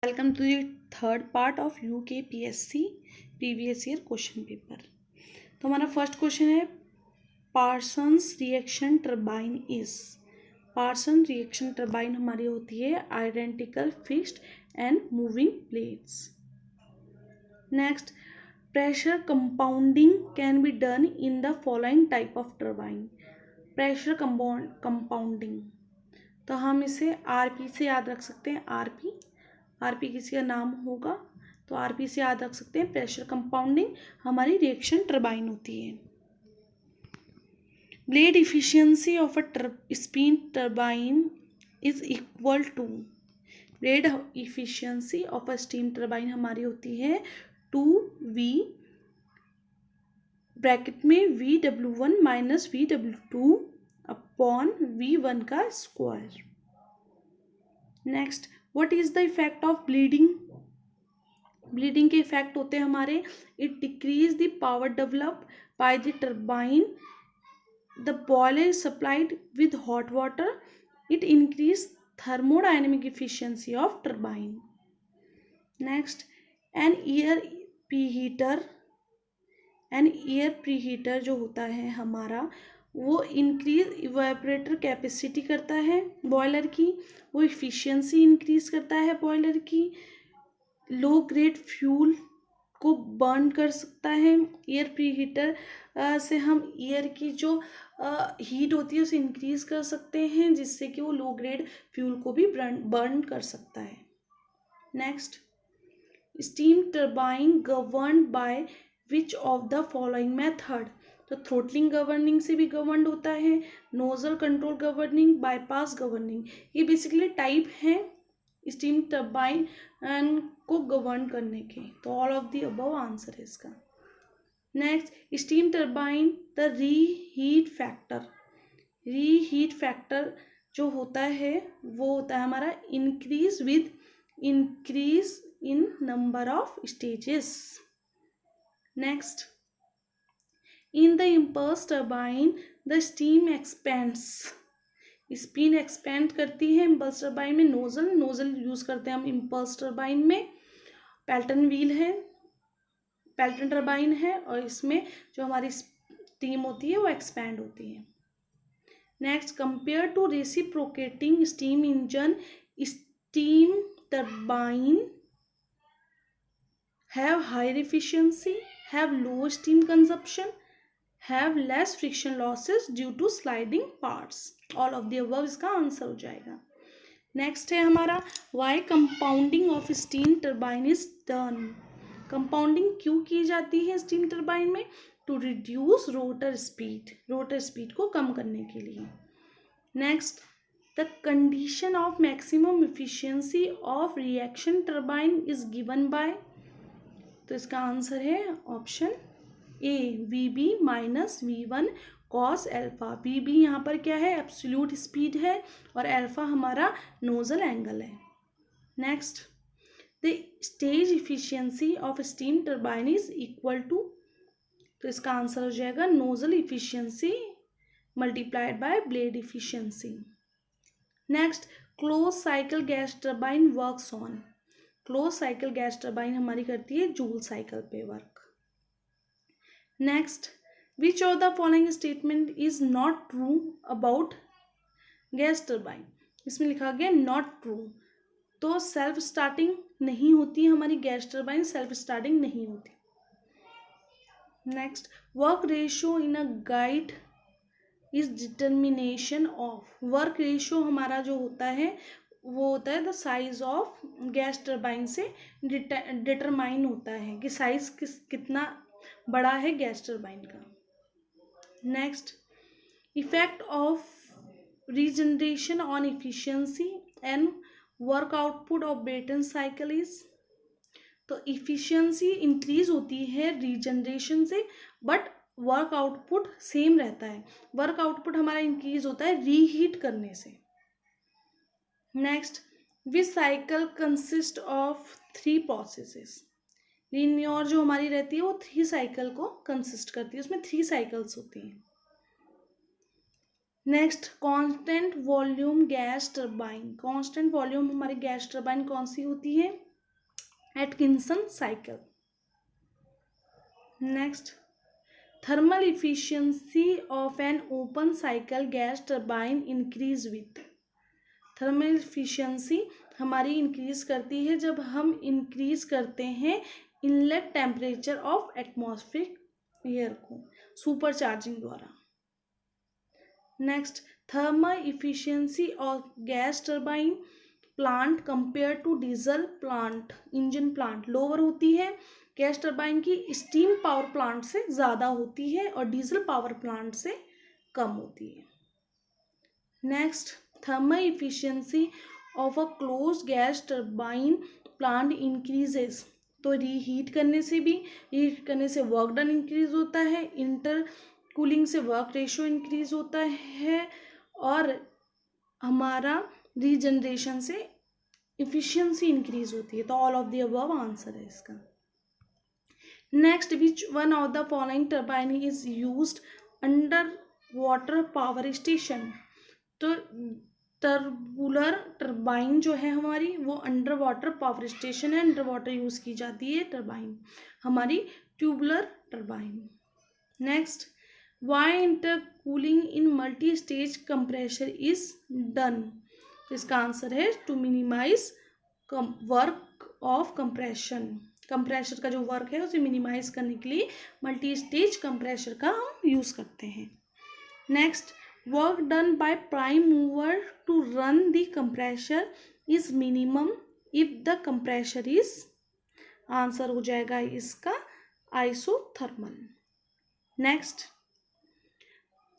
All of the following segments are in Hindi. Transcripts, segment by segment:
Welcome to the third part of UKPSC previous year question paper. तो हमारा फर्स्ट क्वेश्चन है Parsons reaction turbine is. Parson reaction turbine हमारी होती है identical fixed and moving plates. Next, pressure compounding can be done in the following type of turbine. Pressure compounding, तो हम इसे आरपी से याद रख सकते हैं। आरपी किसी का नाम होगा तो आरपी से याद रख सकते हैं। प्रेशर कंपाउंडिंग हमारी रिएक्शन टर्बाइन होती है। Blade efficiency of a steam turbine is equal to, blade efficiency of a steam turbine हमारी होती है 2V ब्रैकेट में VW1 minus VW2 upon V1 का square. Next, what is the effect of bleeding. Bleeding के इफेक्ट होते हैं हमारे, it decrease the power develop by the turbine, the boiler is supplied with hot water, it increase thermodynamic efficiency of turbine. Next, an air preheater जो होता है हमारा, वो इंक्रीज इवेपोरेटर कैपेसिटी करता है बॉयलर की, वो इफिशियंसी इंक्रीज करता है बॉयलर की, लो ग्रेड फ्यूल को बर्न कर सकता है। एयर प्रीहीटर से हम एयर की जो हीट होती है उसे इंक्रीज कर सकते हैं, जिससे कि वो लो ग्रेड फ्यूल को भी बर्न कर सकता है। Next, steam turbine governed by which of the following method. तो थ्रोटलिंग गवर्निंग से भी गवर्नड होता है, nozzle control governing, bypass governing, ये बेसिकली टाइप हैं स्टीम टर्बाइन को गवर्न करने के। तो all of the above answer है इसका। Next, steam turbine the reheat factor जो होता है वो होता है हमारा increase in number of stages. Next, in the impulse turbine the steam expends, spin expand करती है इम्पल्स टर्बाइन में। नोजल यूज करते हैं हम इम्पल्स टर्बाइन में। पेल्टन टर्बाइन है और इसमें जो हमारी स्टीम होती है वो एक्सपैंड होती है। Next, compare to reciprocating steam engine, steam turbine have higher efficiency, have low steam consumption, have less friction losses due to sliding parts. All of the above इसका आंसर हो जाएगा। नेक्स्ट है हमारा why compounding of steam turbine is done। Compounding क्यों की जाती है स्टीम टर्बाइन में? टू रिड्यूस रोटर स्पीड को कम करने के लिए। Next, the condition of maximum efficiency of reaction turbine is given by, तो इसका आंसर है option A, VB minus V1 cos alpha. VB यहाँ पर क्या है? एब्सोल्यूट स्पीड है और एल्फा हमारा नोजल एंगल है। Next, the stage efficiency of steam turbine is equal to, तो इसका आंसर हो जाएगा nozzle efficiency multiplied by blade efficiency. Next, close cycle gas turbine works on, close cycle gas turbine हमारी करती है जूल साइकिल पे work. Next, which of the following statement is not true about gas turbine. इसमें लिखा गया नॉट ट्रू, तो सेल्फ स्टार्टिंग नहीं होती हमारी गैस टर्बाइन, सेल्फ स्टार्टिंग नहीं होती। Next, work ratio in a guide is determination of, work ratio हमारा जो होता है वो होता है the size of gas turbine से डिटरमाइन होता है कि साइज कितना बड़ा है गैस टर्बाइन का। Next, effect of regeneration on efficiency and work output of Brayton cycle is, तो इफिशियंसी इंक्रीज होती है रीजनरेशन से बट वर्क आउटपुट सेम रहता है। वर्क आउटपुट हमारा इंक्रीज होता है रीहीट करने से। Next, which cycle consist of 3 processes. Linear जो हमारी रहती है वो 3 साइकिल को कंसिस्ट करती है, उसमें 3 साइकिल्स होती हैं। Next, constant volume gas turbine, constant volume हमारी गैस टर्बाइन कौन सी होती है? Atkinson cycle. Next, thermal efficiency of an open cycle gas turbine increase with. Thermal efficiency हमारी इंक्रीज करती है जब हम इंक्रीज करते हैं inlet temperature of atmospheric air को सुपर चार्जिंग द्वारा। Next, thermal efficiency of gas turbine plant compare to diesel plant engine plant lower होती है। गैस टर्बाइन की स्टीम पावर प्लांट से ज़्यादा होती है और डीजल पावर प्लांट से कम होती है। Next, thermal efficiency of a closed gas turbine plant increases. तो रीहीट करने से वर्क डन इंक्रीज होता है, इंटर कूलिंग से वर्क रेशियो इंक्रीज होता है और हमारा रीजनरेशन से इफिशियंसी इंक्रीज होती है। तो all of the above answer है इसका। Next, which one of the following turbine is used under water power station. तो टर्बुलर टर्बाइन जो है हमारी वो अंडर वाटर पावर स्टेशन है, अंडर वाटर यूज की जाती है टर्बाइन हमारी tubular turbine. Next, why intercooling in multi stage compressor is done. इसका आंसर है to minimize work of compression. Compressor का जो वर्क है उसे मिनिमाइज करने के लिए मल्टी स्टेज कंप्रेशर का हम यूज करते हैं। Next, work done by prime mover to run the compressor is minimum if the compressor is. Answer हो जाएगा इसका isothermal. Next,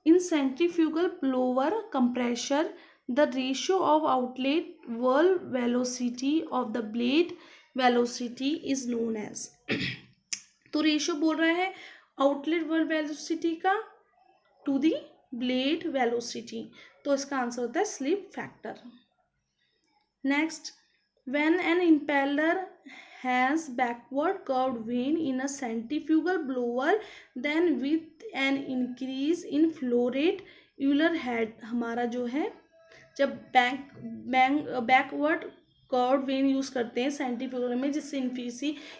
in centrifugal blower compressor the ratio of outlet whirl velocity of the blade velocity is known as। तो रेशियो बोल रहा है आउटलेट whirl velocity का टू दी ब्लेड वेलोसिटी, तो इसका आंसर होता है slip factor. Next, when an impeller has backward curved vane in a centrifugal blower then with an increase in flow rate Euler head. हमारा जो है जब बैकवर्ड कर्व वेन यूज़ करते हैं सेंट्रीफ्यूगल में जिससे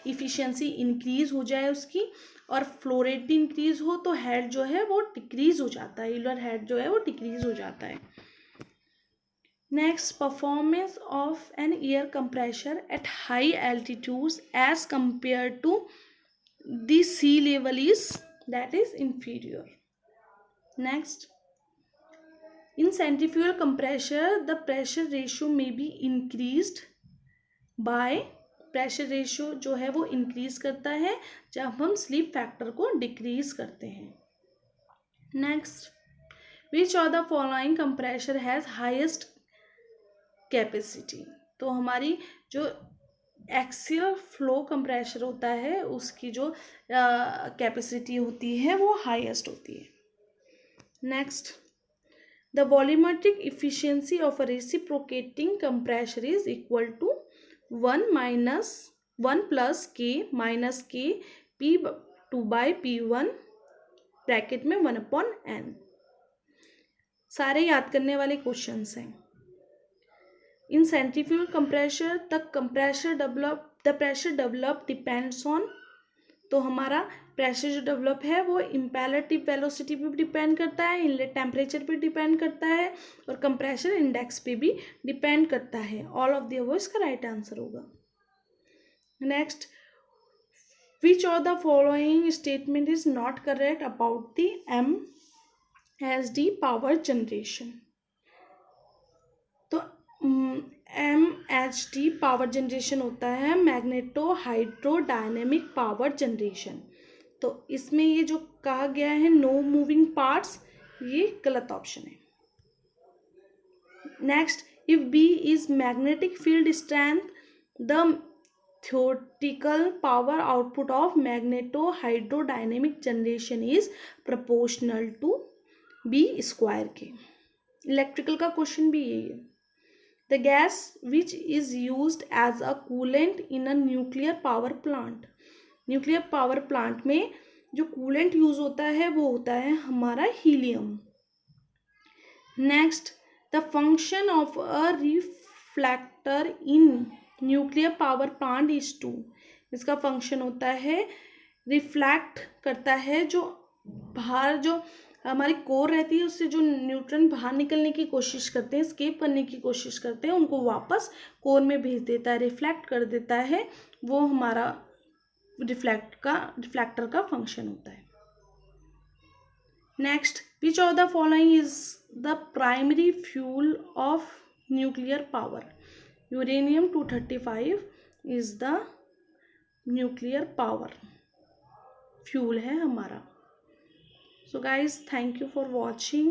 इफिशियंसी इंक्रीज हो जाए उसकी और फ्लो रेट भी इंक्रीज हो तो हेड जो है वो डिक्रीज हो जाता है, यूलर हेड जो है वो डिक्रीज हो जाता है। Next, performance of an air compressor at high altitudes as compare to the sea level is that is inferior. Next, in centrifugal compressor the pressure ratio may be increased by pressure ratio जो है वो increase करता है जब हम slip factor को decrease करते हैं। next, which of the following compressor has highest capacity। तो हमारी जो एक्सियल फ्लो कंप्रेशर होता है उसकी जो कैपेसिटी होती है वो हाईएस्ट होती है। Next, the volumetric efficiency of a reciprocating compressor is equal to 1 plus k minus k p2 by p1 bracket में 1/n। सारे याद करने वाले क्वेश्चंस हैं। In centrifugal compressor the pressure develop depends on. तो हमारा प्रेशर जो डेवलप है वो इम्पेलर टिप वेलोसिटी पे भी डिपेंड करता है, इनलेट टेम्परेचर पे डिपेंड करता है और कंप्रेशर इंडेक्स पे भी डिपेंड करता है। ऑल ऑफ द अबव इसका राइट आंसर होगा। Next, which of the following statement is not correct about the MHD power generation. तो MHD पावर जनरेशन होता है मैग्नेटो हाइड्रोडायनेमिक पावर जनरेशन। तो इसमें ये जो कहा गया है नो मूविंग पार्ट्स ये गलत ऑप्शन है। Next, if B is magnetic field strength the theoretical power output of magneto hydrodynamic generation is proportional to B square के। इलेक्ट्रिकल का क्वेश्चन भी यही है। The gas which is used as a coolant in a nuclear power plant। Nuclear power plant में जो कूलेंट यूज होता है वो होता है हमारा helium. Next, the function of a reflector in nuclear power plant is to, इसका फंक्शन होता है रिफ्लेक्ट करता है, जो बाहर जो हमारी कोर रहती है उससे जो न्यूट्रॉन बाहर निकलने की कोशिश करते हैं, एस्केप करने की कोशिश करते हैं, उनको वापस कोर में भेज देता है, रिफ्लेक्ट कर देता है। वो हमारा रिफ्लेक्टर का फंक्शन होता है। Next, which of the following is the primary fuel of nuclear power? Uranium 235 is the nuclear power fuel है हमारा। So guys, thank you for watching.